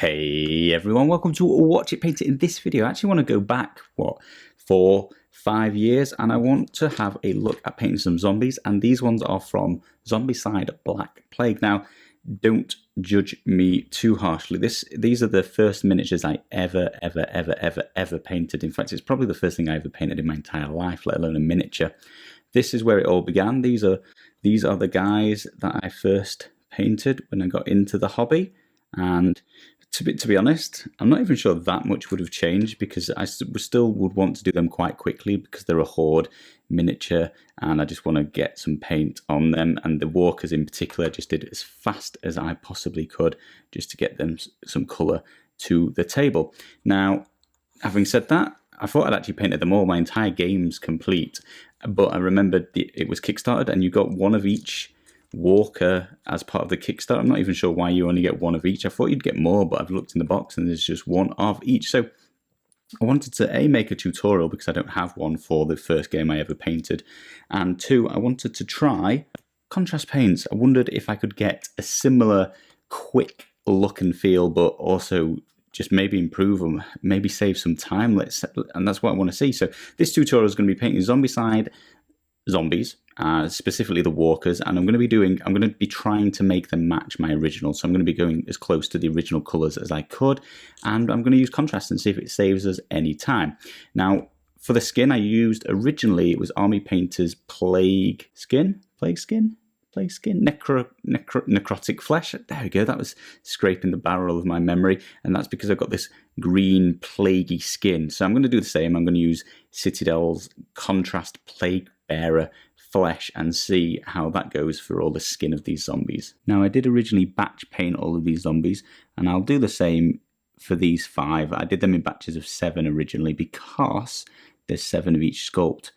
Hey everyone, welcome to Watch It Paint It. In this video, I actually want to go back, 4-5 years, and I want to have a look at painting some zombies, and these ones are from Zombicide Black Plague. Now, don't judge me too harshly. These are the first miniatures I ever painted. In fact, it's probably the first thing I ever painted in my entire life, let alone a miniature. This is where it all began. These are the guys that I first painted when I got into the hobby, and to be honest, I'm not even sure that much would have changed, because I still would want to do them quite quickly because they're a horde miniature and I just want to get some paint on them. And the walkers in particular, I just did it as fast as I possibly could just to get them some colour to the table. Now, having said that, I thought I'd actually painted them all. My entire game's complete, but I remembered it was kickstarted and you got one of each walker as part of the Kickstarter. I'm not even sure why you only get one of each. I thought you'd get more, but I've looked in the box and there's just one of each. So I wanted to make a tutorial because I don't have one for the first game I ever painted, and two, I wanted to try contrast paints. I wondered if I could get a similar quick look and feel, but also just maybe improve them, maybe save some time. And that's what I want to see. So this tutorial is going to be painting Zombicide zombies, specifically the walkers, and I'm going to be trying to make them match my original. So I'm going to be going as close to the original colours as I could, and I'm going to use contrast and see if it saves us any time. Now, for the skin I used originally, it was Army Painter's Necrotic Flesh. There we go, that was scraping the barrel of my memory, and that's because I've got this green plaguey skin. So I'm going to do the same. I'm going to use Citadel's Contrast PLAGUEBEARER Flesh and see how that goes for all the skin of these zombies. Now, I did originally batch paint all of these zombies, and I'll do the same for these 5. I did them in batches of 7 originally because there's 7 of each sculpt,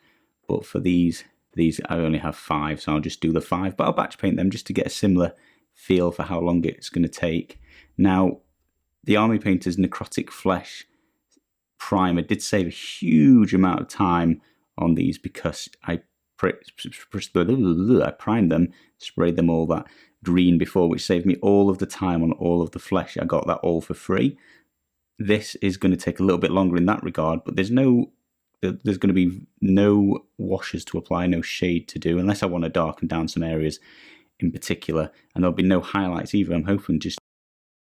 but for these I only have 5, so I'll just do the 5, but I'll batch paint them just to get a similar feel for how long it's going to take. Now, the Army Painter's Necrotic Flesh primer did save a huge amount of time on these because I primed them, sprayed them all that green before, which saved me all of the time on all of the flesh. I got that all for free. This is going to take a little bit longer in that regard, but there's going to be no washes to apply, no shade to do, unless I want to darken down some areas in particular, and there'll be no highlights either. I'm hoping just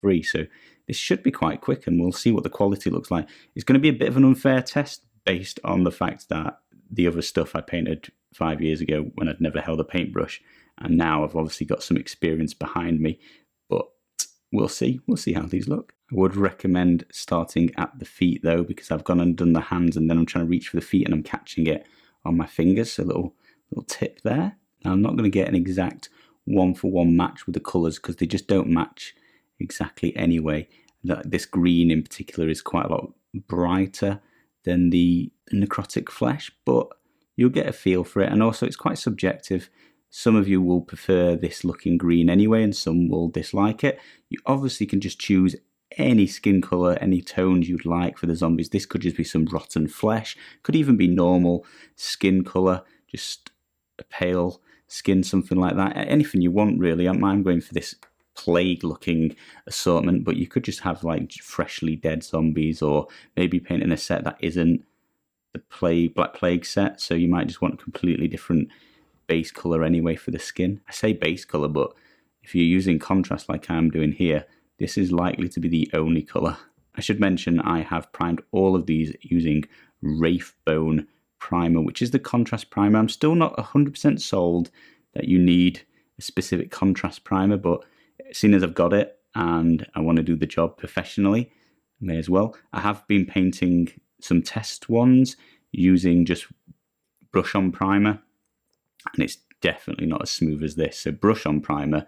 free, so this should be quite quick, and we'll see what the quality looks like. It's going to be a bit of an unfair test based on the fact that the other stuff I painted 5 years ago when I'd never held a paintbrush, and now I've obviously got some experience behind me, but we'll see how these look. I would recommend starting at the feet though, because I've gone and done the hands and then I'm trying to reach for the feet and I'm catching it on my fingers, so a little tip there. Now, I'm not going to get an exact 1-for-1 match with the colours because they just don't match exactly anyway. This green in particular is quite a lot brighter than the Necrotic Flesh, but you'll get a feel for it, and also it's quite subjective. Some of you will prefer this looking green anyway, and some will dislike it. You obviously can just choose any skin colour, any tones you'd like for the zombies. This could just be some rotten flesh, could even be normal skin colour, just a pale skin, something like that. Anything you want really. I'm going for this plague looking assortment, but you could just have like freshly dead zombies, or maybe painting a set that isn't the Black Plague set, so you might just want a completely different base colour anyway for the skin. I say base colour, but if you're using contrast like I'm doing here, this is likely to be the only colour. I should mention I have primed all of these using Wraithbone primer, which is the contrast primer. I'm still not 100% sold that you need a specific contrast primer, but seeing as I've got it and I want to do the job professionally, may as well. I have been painting some test ones using just brush on primer, and it's definitely not as smooth as this. So brush on primer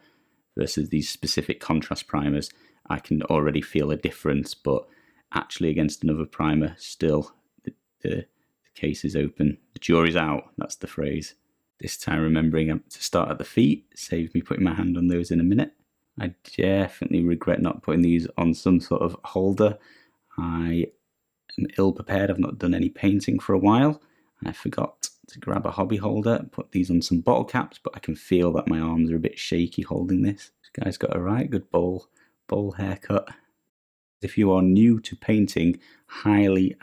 versus these specific contrast primers, I can already feel a difference, but actually against another primer, still the case is open. The jury's out, that's the phrase. This time remembering to start at the feet saved me putting my hand on those in a minute. I definitely regret not putting these on some sort of holder. I am ill prepared. I've not done any painting for a while, and I forgot to grab a hobby holder and put these on some bottle caps, but I can feel that my arms are a bit shaky holding this. This guy's got a right good bowl haircut. If you are new to painting, highly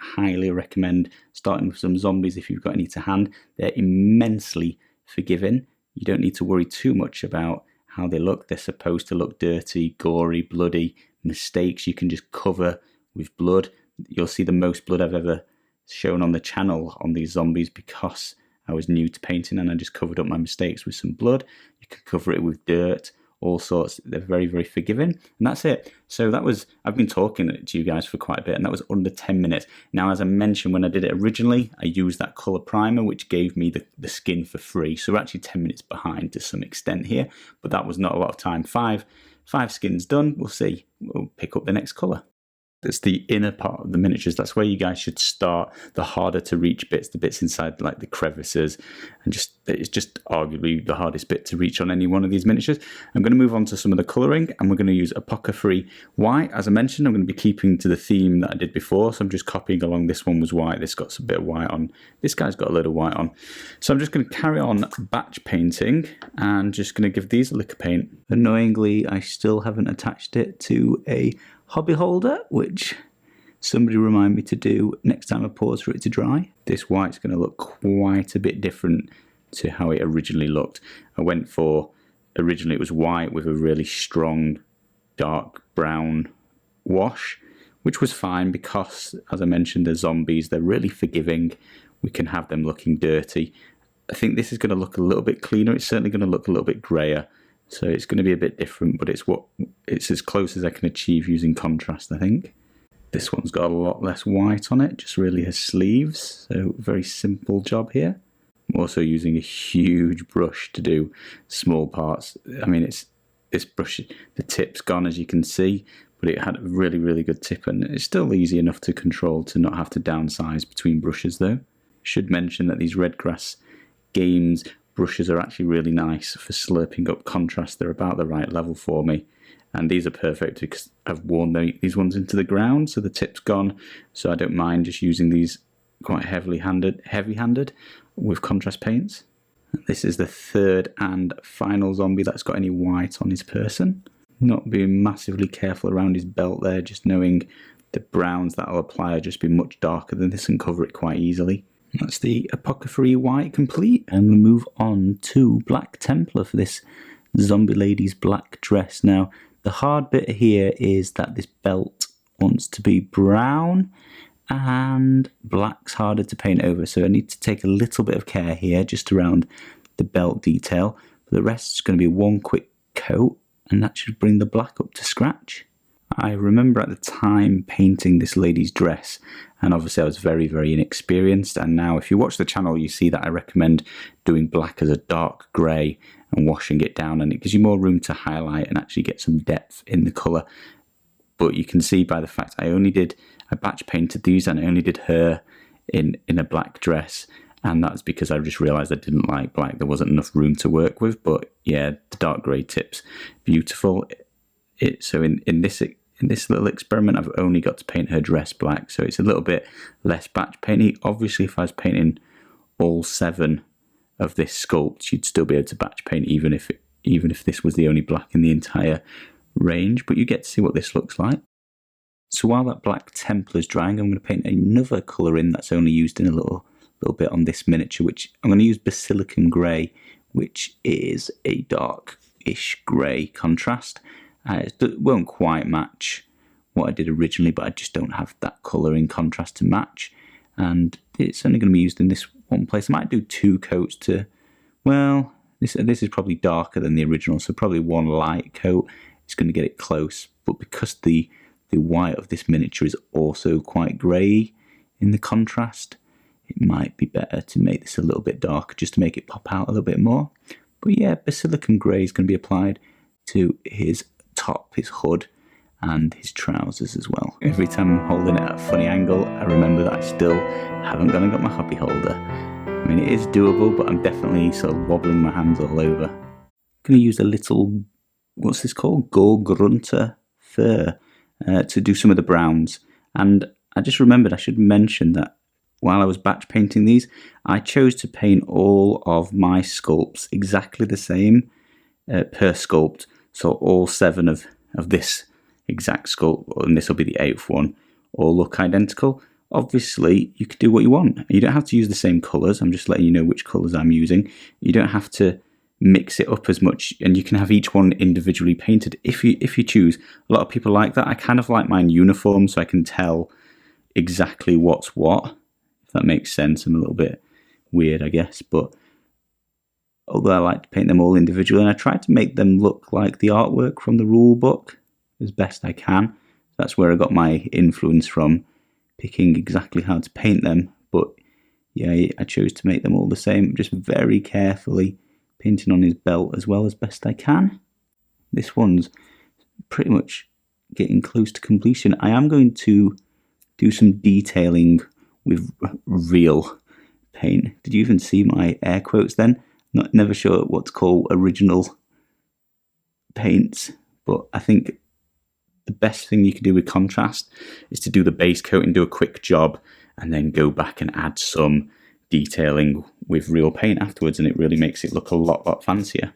recommend starting with some zombies if you've got any to hand. They're immensely forgiving. You don't need to worry too much about how they look. They're supposed to look dirty, gory, bloody. Mistakes you can just cover with blood. You'll see the most blood I've ever shown on the channel on these zombies because I was new to painting and I just covered up my mistakes with some blood. You can cover it with dirt, all sorts. They're very forgiving, and that's it. So that was, I've been talking to you guys for quite a bit, and that was under 10 minutes. Now, as I mentioned, when I did it originally, I used that colour primer, which gave me the skin for free. So we're actually 10 minutes behind to some extent here, but that was not a lot of time. Five skins done. We'll see. We'll pick up the next colour. It's the inner part of the miniatures. That's where you guys should start. The harder to reach bits, the bits inside like the crevices, and it's just arguably the hardest bit to reach on any one of these miniatures. I'm going to move on to some of the colouring, and we're going to use APOTHECARY white. As I mentioned, I'm going to be keeping to the theme that I did before, so I'm just copying along. This one was white, this got a bit of white on, this guy's got a load of white on. So I'm just going to carry on batch painting and just going to give these a lick of paint. Annoyingly, I still haven't attached it to a hobby holder, which somebody remind me to do next time I pause for it to dry. This white's going to look quite a bit different to how it originally looked. I went for, originally it was white with a really strong dark brown wash, which was fine because, as I mentioned, they're zombies, they're really forgiving. We can have them looking dirty. I think this is going to look a little bit cleaner. It's certainly going to look a little bit grayer. So it's going to be a bit different, but it's as close as I can achieve using contrast, I think. This one's got a lot less white on it, just really has sleeves. So very simple job here. I'm also using a huge brush to do small parts. I mean, this brush, the tip's gone as you can see, but it had a really good tip, and it's still easy enough to control to not have to downsize between brushes though. Should mention that these Redgrass Games brushes are actually really nice for slurping up contrast. They're about the right level for me, and these are perfect because I've worn these ones into the ground, so the tip's gone, so I don't mind just using these quite heavy-handed with contrast paints. This is the third and final zombie that's got any white on his person. Not being massively careful around his belt there, just knowing the browns that I'll apply will just be much darker than this and cover it quite easily. That's the APOTHECARY white complete, and we'll move on to Black Templar for this zombie lady's black dress. Now, the hard bit here is that this belt wants to be brown, and black's harder to paint over, so I need to take a little bit of care here just around the belt detail. But the rest is going to be one quick coat, and that should bring the black up to scratch. I remember at the time painting this lady's dress, and obviously I was very inexperienced, and now if you watch the channel you see that I recommend doing black as a dark grey and washing it down, and it gives you more room to highlight and actually get some depth in the colour. But you can see by the fact I batch painted these, and I only did her in a black dress, and that's because I just realised I didn't like black. There wasn't enough room to work with, but yeah, the dark grey tips, beautiful. So in this little experiment, I've only got to paint her dress black, so it's a little bit less batch painting. Obviously, if I was painting all 7 of this sculpt, you'd still be able to batch paint, even if this was the only black in the entire range. But you get to see what this looks like. So while that Black Templar is drying, I'm going to paint another colour in that's only used in a little bit on this miniature, which I'm going to use Basilicum Grey, which is a dark-ish grey contrast. It won't quite match what I did originally, but I just don't have that colour in contrast to match. And it's only going to be used in this one place. I might do 2 coats to, well, this is probably darker than the original, so probably 1 light coat is going to get it close. But because the white of this miniature is also quite grey in the contrast, it might be better to make this a little bit darker just to make it pop out a little bit more. But yeah, Basilicum Grey is going to be applied to his top, his hood, and his trousers as well. Every time I'm holding it at a funny angle, I remember that I still haven't gone and got my hobby holder. I mean, it is doable, but I'm definitely sort of wobbling my hands all over. I'm going to use a little, what's this called? GORE-GRUNTA fur to do some of the browns. And I just remembered I should mention that while I was batch painting these, I chose to paint all of my sculpts exactly the same per sculpt. So all 7 of this exact sculpt, and this will be the 8th one, all look identical. Obviously, you could do what you want. You don't have to use the same colours. I'm just letting you know which colours I'm using. You don't have to mix it up as much, and you can have each one individually painted if you choose. A lot of people like that. I kind of like mine uniform, so I can tell exactly what's what, if that makes sense. I'm a little bit weird, I guess, but although I like to paint them all individually, and I try to make them look like the artwork from the rule book as best I can. That's where I got my influence from, picking exactly how to paint them. But yeah, I chose to make them all the same, just very carefully painting on his belt as well as best I can. This one's pretty much getting close to completion. I am going to do some detailing with real paint. Did you even see my air quotes then? Never sure what to call original paints, but I think the best thing you can do with contrast is to do the base coat and do a quick job, and then go back and add some detailing with real paint afterwards, and it really makes it look a lot fancier.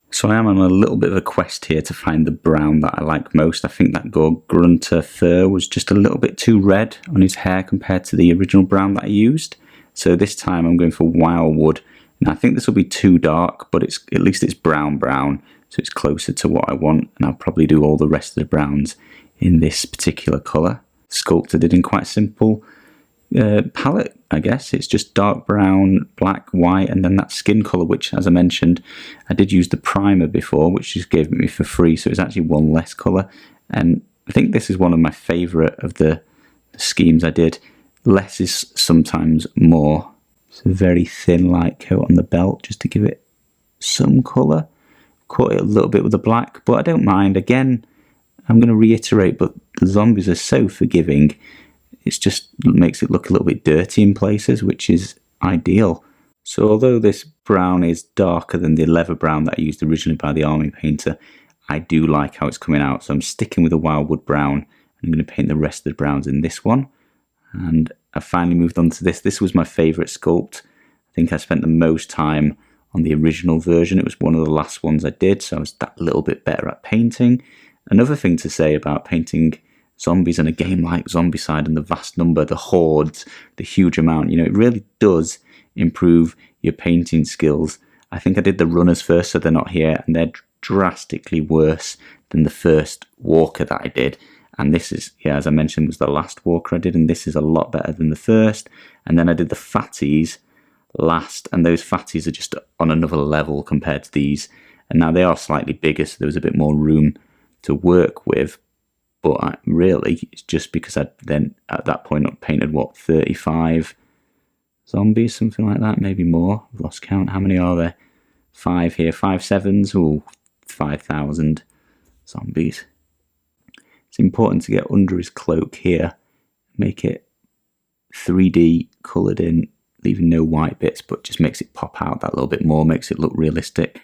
So I am on a little bit of a quest here to find the brown that I like most. I think that GORE-GRUNTA fur was just a little bit too red on his hair compared to the original brown that I used. So this time I'm going for Wildwood. Now I think this will be too dark, but at least it's brown, so it's closer to what I want, and I'll probably do all the rest of the browns in this particular colour. Sculptor did in quite a simple palette, I guess. It's just dark brown, black, white, and then that skin colour, which, as I mentioned, I did use the primer before, which just gave it me for free, so it's actually one less colour. And I think this is one of my favourite of the schemes I did. Less is sometimes more. It's a very thin light coat on the belt just to give it some colour. Caught it a little bit with the black, but I don't mind. Again, I'm going to reiterate, but the zombies are so forgiving. It just makes it look a little bit dirty in places, which is ideal. So although this brown is darker than the leather brown that I used originally by the army painter, I do like how it's coming out. So I'm sticking with the Wildwood brown. I'm going to paint the rest of the browns in this one. And I finally moved on to this. This was my favourite sculpt. I think I spent the most time on the original version. It was one of the last ones I did, so I was that little bit better at painting. Another thing to say about painting zombies in a game like Zombicide and the vast number, the hordes, the huge amount, you know, it really does improve your painting skills. I think I did the runners first, so they're not here, and they're drastically worse than the first walker that I did. And this is, yeah, as I mentioned, was the last walker I did, and this is a lot better than the first. And then I did the fatties last, and those fatties are just on another level compared to these. And now they are slightly bigger, so there was a bit more room to work with. But really, it's just because I'd then, at that point, I painted, what, 35 zombies, something like that, maybe more. I've lost count. How many are there? 5 here, 5 sevens, oh, 5,000 zombies. It's important to get under his cloak here, make it 3D coloured in, leaving no white bits, but just makes it pop out that little bit more, makes it look realistic.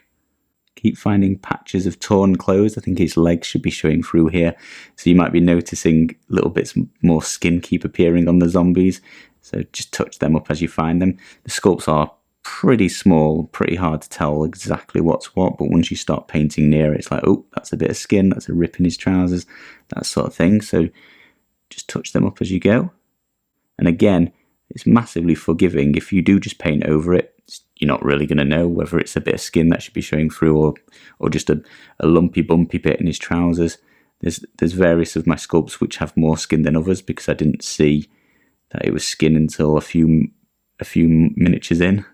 Keep finding patches of torn clothes. I think his legs should be showing through here, so you might be noticing little bits more skin keep appearing on the zombies, so just touch them up as you find them. The sculpts are pretty small, pretty hard to tell exactly what's what, but once you start painting near it, it's like, oh, that's a bit of skin, that's a rip in his trousers, that sort of thing. So just touch them up as you go. And again, it's massively forgiving. If you do just paint over it, you're not really going to know whether it's a bit of skin that should be showing through or just a lumpy bumpy bit in his trousers. There's various of my sculpts which have more skin than others because I didn't see that it was skin until a few miniatures in.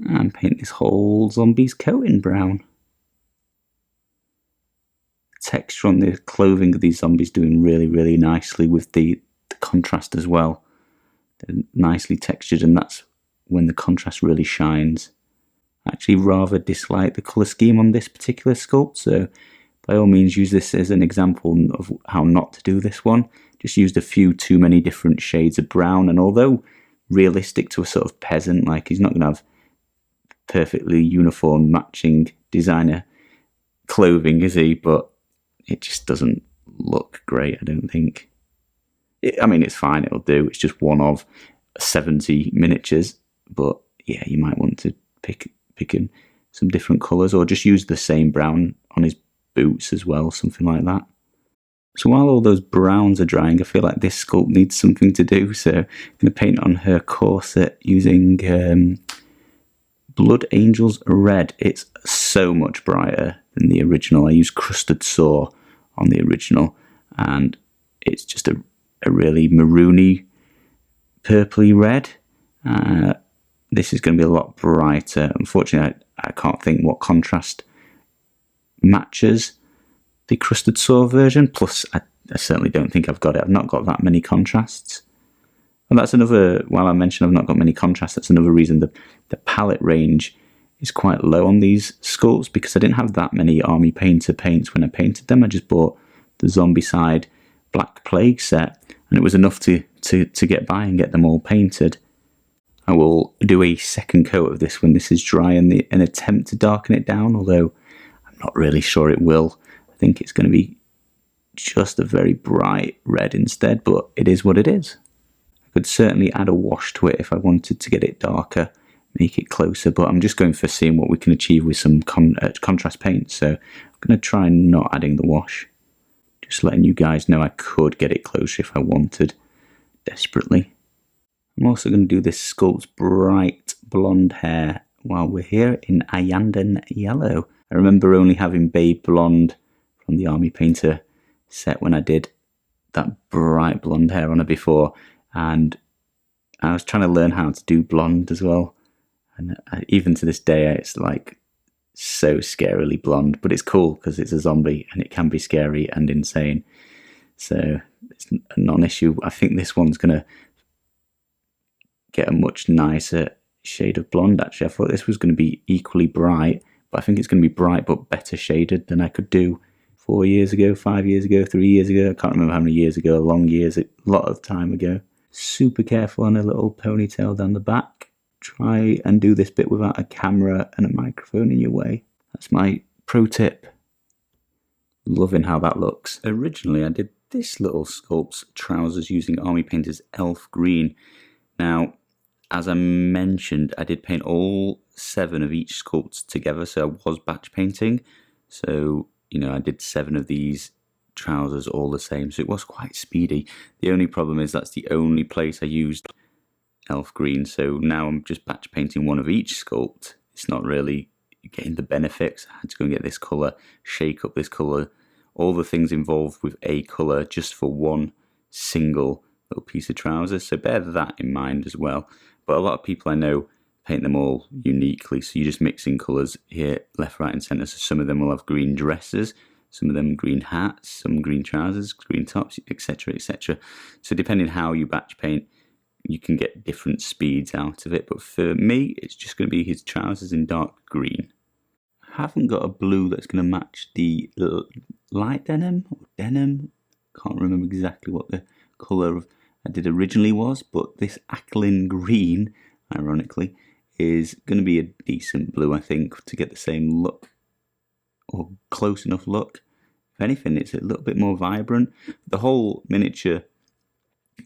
And paint this whole zombie's coat in brown. The texture on the clothing of these zombies doing really nicely with the contrast as well. They're nicely textured, and that's when the contrast really shines. I actually rather dislike the colour scheme on this particular sculpt, so by all means use this as an example of how not to do this one. Just used a few too many different shades of brown, and although realistic to a sort of peasant, like he's not going to have perfectly uniform matching designer clothing, is he? But it just doesn't look great, I don't think. I mean, it's fine, it'll do. It's just one of 70 miniatures, but yeah, you might want to pick in some different colours, or just use the same brown on his boots as well, something like that. So while all those browns are drying, I feel like this sculpt needs something to do. So I'm going to paint on her corset using Blood Angels Red. It's so much brighter than the original. I used Crusted Saw on the original, and it's just a really maroony, purpley red. This is going to be a lot brighter. Unfortunately, I can't think what contrast matches the Crusted Saw version. Plus, I certainly don't think I've got it. I've not got that many contrasts. And that's another, while I mentioned I've not got many contrasts, that's another reason the palette range is quite low on these sculpts, because I didn't have that many Army Painter paints when I painted them. I just bought the Zombicide Black Plague set, and it was enough to get by and get them all painted. I will do a second coat of this when this is dry and an attempt to darken it down, although I'm not really sure it will. I think it's going to be just a very bright red instead, but it is what it is. I could certainly add a wash to it if I wanted to get it darker, make it closer, but I'm just going for seeing what we can achieve with some contrast paint, so I'm going to try not adding the wash. Just letting you guys know I could get it closer if I wanted, desperately. I'm also going to do this sculpt's bright blonde hair while we're here in IYANDEN yellow. I remember only having Babe Blonde from the Army Painter set when I did that bright blonde hair on her before, and I was trying to learn how to do blonde as well, and even to this day it's like so scarily blonde, but it's cool because it's a zombie and it can be scary and insane, so it's a non-issue. I think this one's going to get a much nicer shade of blonde. Actually, I thought this was going to be equally bright, but I think it's going to be bright but better shaded than I could do 4 years ago, 5 years ago, 3 years ago. I can't remember how many years ago, long years, a lot of time ago. Super careful on a little ponytail down the back. Try and do this bit without a camera and a microphone in your way. That's my pro tip. Loving how that looks. Originally, I did this little sculpt's trousers using Army Painter's Elf Green. Now, as I mentioned, I did paint all 7 of each sculpt together, so I was batch painting. So, you know, I did 7 of these trousers all the same, so it was quite speedy. The only problem is that's the only place I used Elf Green, so now I'm just batch painting 1 of each sculpt. It's not really getting the benefits. I had to go and get this colour, shake up this colour, all the things involved with a colour just for 1 single little piece of trousers, so bear that in mind as well. But a lot of people I know paint them all uniquely, so you're just mixing colours here, left, right and centre. So some of them will have green dresses, some of them green hats, some green trousers, green tops, etc, etc. So depending how you batch paint, you can get different speeds out of it, but for me it's just going to be his trousers in dark green. I haven't got a blue that's going to match the light denim or denim, can't remember exactly what the colour of I did originally was, but this AKHELIAN green, ironically, is going to be a decent blue, I think, to get the same look, or close enough look. If anything, it's a little bit more vibrant. The whole miniature,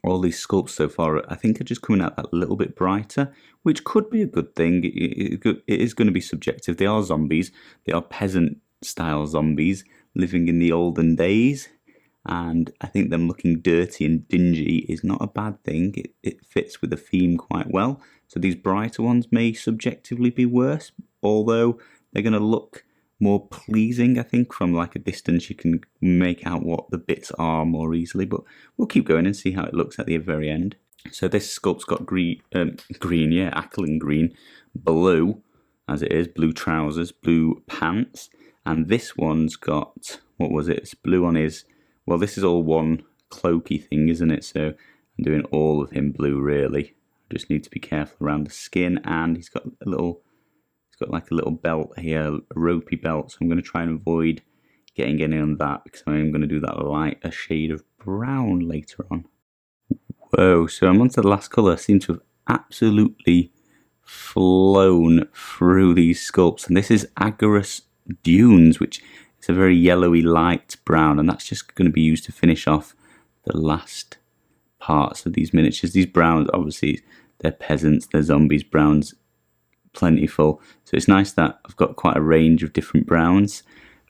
all these sculpts so far, I think are just coming out that little bit brighter, which could be a good thing. It is going to be subjective. They are zombies. They are peasant-style zombies living in the olden days. And I think them looking dirty and dingy is not a bad thing. It fits with the theme quite well. So these brighter ones may subjectively be worse, although they're going to look more pleasing, I think. From like a distance you can make out what the bits are more easily, but we'll keep going and see how it looks at the very end. So this sculpt's got green, AKHELIAN green, blue, as it is, blue trousers, blue pants, and this one's got, what was it, it's blue on his, well, this is all one cloaky thing, isn't it? So I'm doing all of him blue, really. I just need to be careful around the skin, and he's got like a little belt here, a ropey belt, so I'm going to try and avoid getting any on that, because I'm going to do that lighter shade of brown later on. Whoa, so I'm on to the last colour. I seem to have absolutely flown through these sculpts, and this is AGGAROS Dunes, which is a very yellowy light brown, and that's just going to be used to finish off the last parts of these miniatures. These browns, obviously, they're peasants, they're zombies, browns plentiful, so it's nice that I've got quite a range of different browns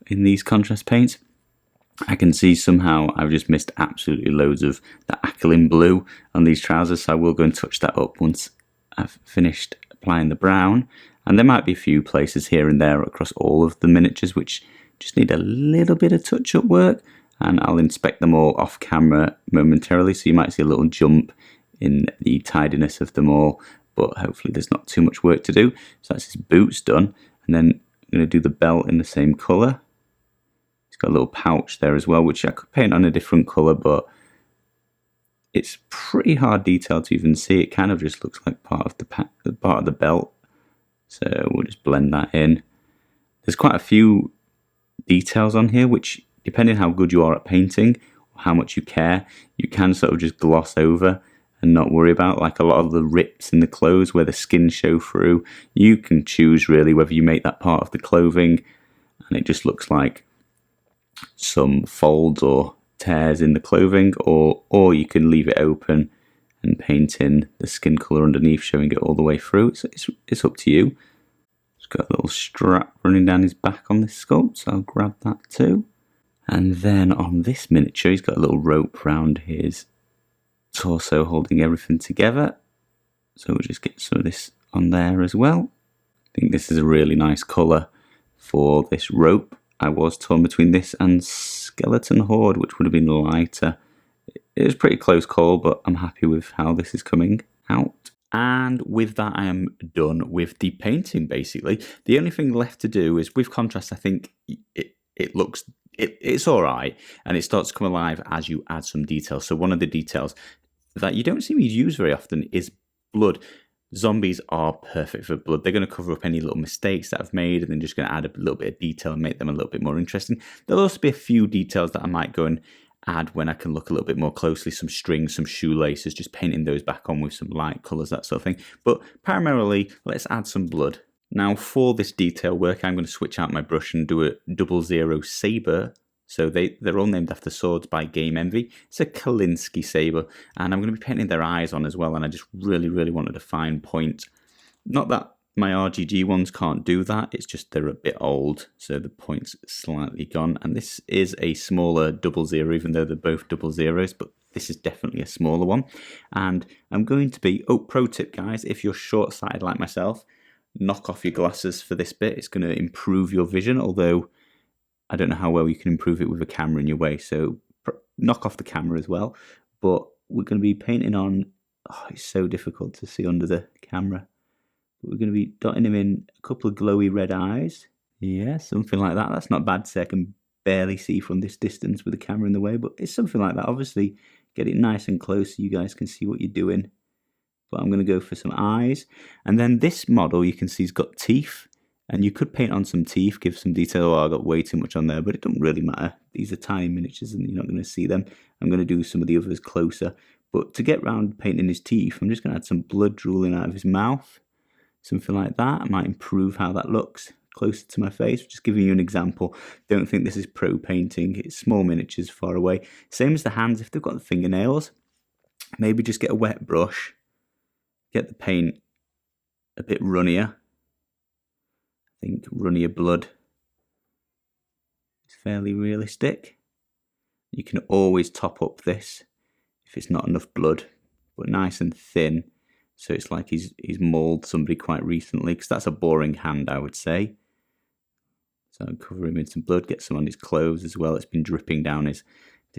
in these contrast paints. I can see somehow I've just missed absolutely loads of the AKHELIAN blue on these trousers, so I will go and touch that up once I've finished applying the brown. And there might be a few places here and there across all of the miniatures which just need a little bit of touch-up work, and I'll inspect them all off camera momentarily, so you might see a little jump in the tidiness of them all, but hopefully there's not too much work to do. So that's his boots done, and then I'm going to do the belt in the same colour. It's got a little pouch there as well, which I could paint on a different colour, but it's pretty hard detail to even see. It kind of just looks like part of the belt. So we'll just blend that in. There's quite a few details on here, which, depending how good you are at painting, or how much you care, you can sort of just gloss over and not worry about, like a lot of the rips in the clothes where the skin show through. You can choose really whether you make that part of the clothing and it just looks like some folds or tears in the clothing, or you can leave it open and paint in the skin colour underneath, showing it all the way through. So it's up to you. It's got a little strap running down his back on this sculpt, so I'll grab that too. And then on this miniature, he's got a little rope around his torso holding everything together. So we'll just get some of this on there as well. I think this is a really nice colour for this rope. I was torn between this and Skeleton Horde, which would have been lighter. It was a pretty close call, but I'm happy with how this is coming out. And with that, I am done with the painting, basically. The only thing left to do is, with contrast, I think it's all right, and it starts to come alive as you add some details. So one of the details that you don't see me use very often is blood. Zombies are perfect for blood. They're going to cover up any little mistakes that I've made, and then just going to add a little bit of detail and make them a little bit more interesting. There'll also be a few details that I might go and add when I can look a little bit more closely, some strings, some shoelaces, just painting those back on with some light colours, that sort of thing. But primarily, let's add some blood. Now for this detail work, I'm going to switch out my brush and do a 00 saber. So they're all named after swords by Game Envy. It's a Kalinsky saber, and I'm going to be painting their eyes on as well, and I just really wanted a fine point. Not that my RGG ones can't do that, it's just they're a bit old, so the point's slightly gone. And this is a smaller 00, even though they're both 00s, but this is definitely a smaller one. And I'm going to be, pro tip guys, if you're short-sighted like myself, knock off your glasses for this bit. It's going to improve your vision, although I don't know how well you can improve it with a camera in your way, so knock off the camera as well. But we're going to be painting on, it's so difficult to see under the camera. But we're going to be dotting him in a couple of glowy red eyes. Yeah, something like that. That's not bad to say. I can barely see from this distance with the camera in the way, but it's something like that. Obviously, get it nice and close so you guys can see what you're doing. But I'm going to go for some eyes. And then this model, you can see he's got teeth. And you could paint on some teeth, give some detail. Oh, I got way too much on there, but it doesn't really matter. These are tiny miniatures and you're not going to see them. I'm going to do some of the others closer. But to get round painting his teeth, I'm just going to add some blood drooling out of his mouth. Something like that. I might improve how that looks closer to my face. Just giving you an example. Don't think this is pro painting. It's small miniatures far away. Same as the hands. If they've got the fingernails, maybe just get a wet brush. Get the paint a bit runnier. I think runnier blood is fairly realistic. You can always top up this if it's not enough blood, but nice and thin, so it's like he's mauled somebody quite recently, because that's a boring hand, I would say. So I'll cover him in some blood, get some on his clothes as well. It's been dripping down his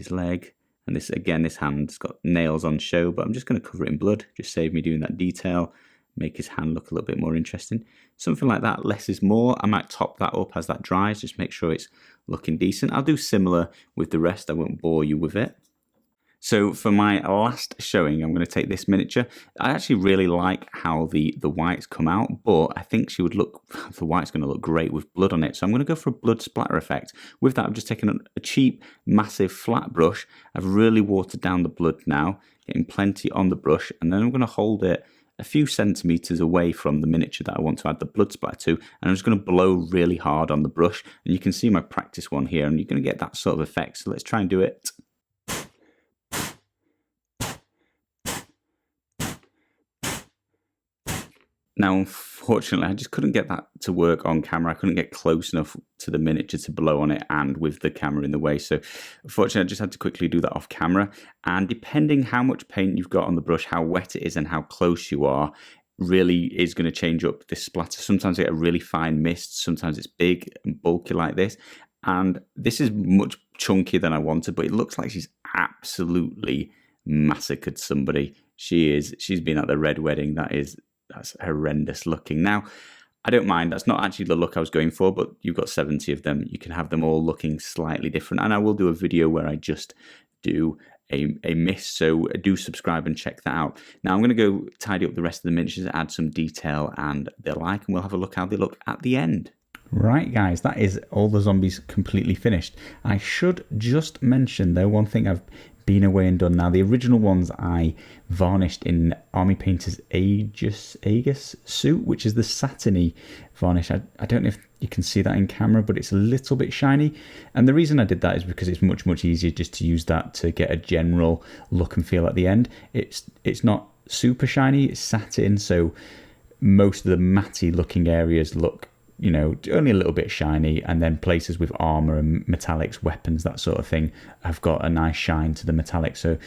leg. And this, again, this hand's got nails on show, but I'm just going to cover it in blood, just save me doing that detail. Make his hand look a little bit more interesting. Something like that, less is more. I might top that up as that dries, just make sure it's looking decent. I'll do similar with the rest, I won't bore you with it. So for my last showing, I'm going to take this miniature. I actually really like how the whites come out, but I think she would look, the white's going to look great with blood on it. So I'm going to go for a blood splatter effect. With that, I've just taken a cheap, massive flat brush. I've really watered down the blood now, getting plenty on the brush, and then I'm going to hold it a few centimeters away from the miniature that I want to add the blood splatter to, and I'm just going to blow really hard on the brush, and you can see my practice one here, and you're going to get that sort of effect. So let's try and do it. Now, unfortunately, I just couldn't get that to work on camera. I couldn't get close enough to the miniature to blow on it and with the camera in the way. So unfortunately, I just had to quickly do that off camera. And depending how much paint you've got on the brush, how wet it is and how close you are, really is going to change up this splatter. Sometimes I get a really fine mist. Sometimes it's big and bulky like this. And this is much chunkier than I wanted, but it looks like she's absolutely massacred somebody. She's been at the red wedding. That's horrendous looking. Now, I don't mind. That's not actually the look I was going for, but you've got 70 of them. You can have them all looking slightly different. And I will do a video where I just do a mist, so do subscribe and check that out. Now I'm going to go tidy up the rest of the miniatures, add some detail and the like, and we'll have a look how they look at the end. Right guys, that is all the zombies completely finished. I should just mention though, one thing I've been away and done now. The original ones I varnished in Army Painter's Aegis suit, which is the satiny varnish. I don't know if you can see that in camera, but it's a little bit shiny. And the reason I did that is because it's much easier just to use that to get a general look and feel at the end. It's not super shiny, it's satin, so most of the matty looking areas look, you know, only a little bit shiny, and then places with armor and metallics, weapons, that sort of thing, have got a nice shine to the metallic. So,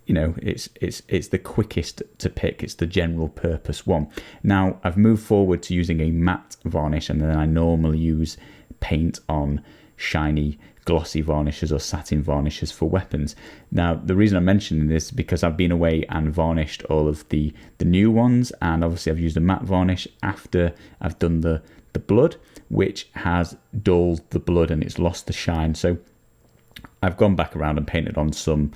you know, it's the quickest to pick. It's the general purpose one. Now I've moved forward to using a matte varnish, and then I normally use paint on shiny glossy varnishes or satin varnishes for weapons. Now the reason I'm mentioning this is because I've been away and varnished all of the new ones, and obviously I've used a matte varnish after I've done the blood, which has dulled the blood and it's lost the shine. So I've gone back around and painted on some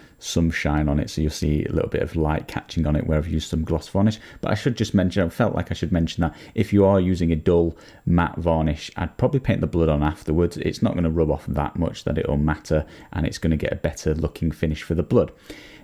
shine on it, so you'll see a little bit of light catching on it where I've used some gloss varnish. But I should just mention, I felt like I should mention that if you are using a dull matte varnish, I'd probably paint the blood on afterwards. It's not going to rub off that much that it'll matter, and it's going to get a better looking finish for the blood.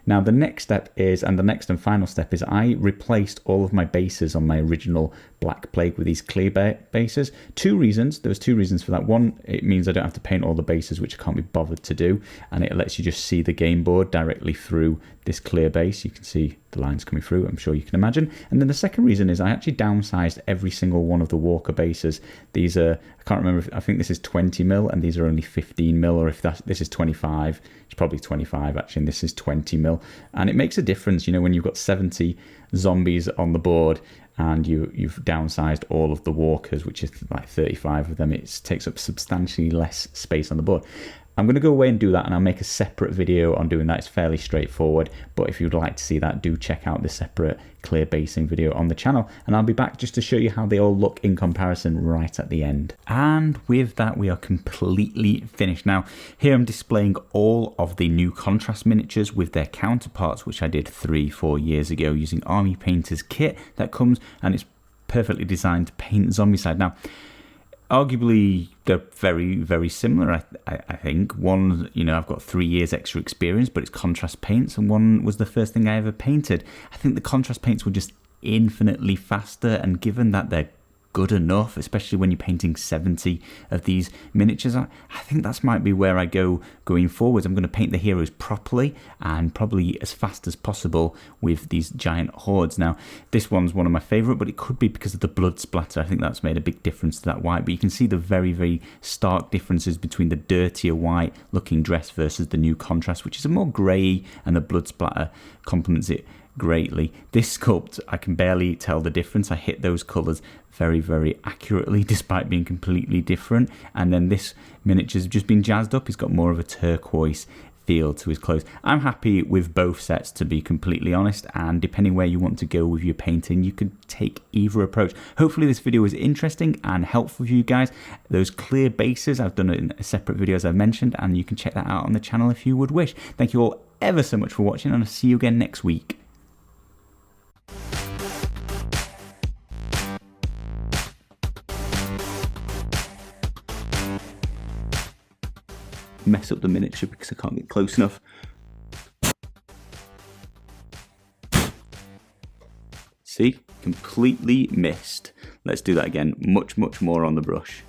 Now the next step is, and the next and final step is, I replaced all of my bases on my original Black Plague with these clear bases. Two reasons. There was two reasons for that. One, it means I don't have to paint all the bases, which I can't be bothered to do, and it lets you just see the game board directly through this clear base. You can see the lines coming through, I'm sure you can imagine. And then the second reason is I actually downsized every single one of the Walker bases. These are, I can't remember, I think this is 20 mil and these are only 15 mil, or if this is 25, it's probably 25 actually, and this is 20 mil. And it makes a difference, you know, when you've got 70 zombies on the board and you've downsized all of the Walkers, which is like 35 of them, it takes up substantially less space on the board. I'm going to go away and do that, and I'll make a separate video on doing that. It's fairly straightforward, but if you'd like to see that, do check out the separate clear basing video on the channel, and I'll be back just to show you how they all look in comparison right at the end. And with that, we are completely finished. Now, here I'm displaying all of the new contrast miniatures with their counterparts, which I did 3-4 years ago using Army Painter's kit that comes, and it's perfectly designed to paint Zombicide. Now, arguably, they're very similar, I think. One, you know, I've got 3 years extra experience, but it's contrast paints, and one was the first thing I ever painted. I think the contrast paints were just infinitely faster, and given that they're good enough, especially when you're painting 70 of these miniatures, I think that might be where I go going forwards. I'm going to paint the heroes properly and probably as fast as possible with these giant hordes. Now, this one's one of my favourite, but it could be because of the blood splatter. I think that's made a big difference to that white, but you can see the very stark differences between the dirtier white looking dress versus the new contrast, which is a more grey, and the blood splatter complements it greatly. This sculpt, I can barely tell the difference. I hit those colours very accurately despite being completely different. And then this miniature's just been jazzed up. He's got more of a turquoise feel to his clothes. I'm happy with both sets, to be completely honest, and depending where you want to go with your painting, you could take either approach. Hopefully this video was interesting and helpful for you guys. Those clear bases, I've done it in a separate video as I mentioned, and you can check that out on the channel if you would wish. Thank you all ever so much for watching, and I'll see you again next week. Mess up the miniature because I can't get close enough. See? Completely missed. Let's do that again. Much more on the brush.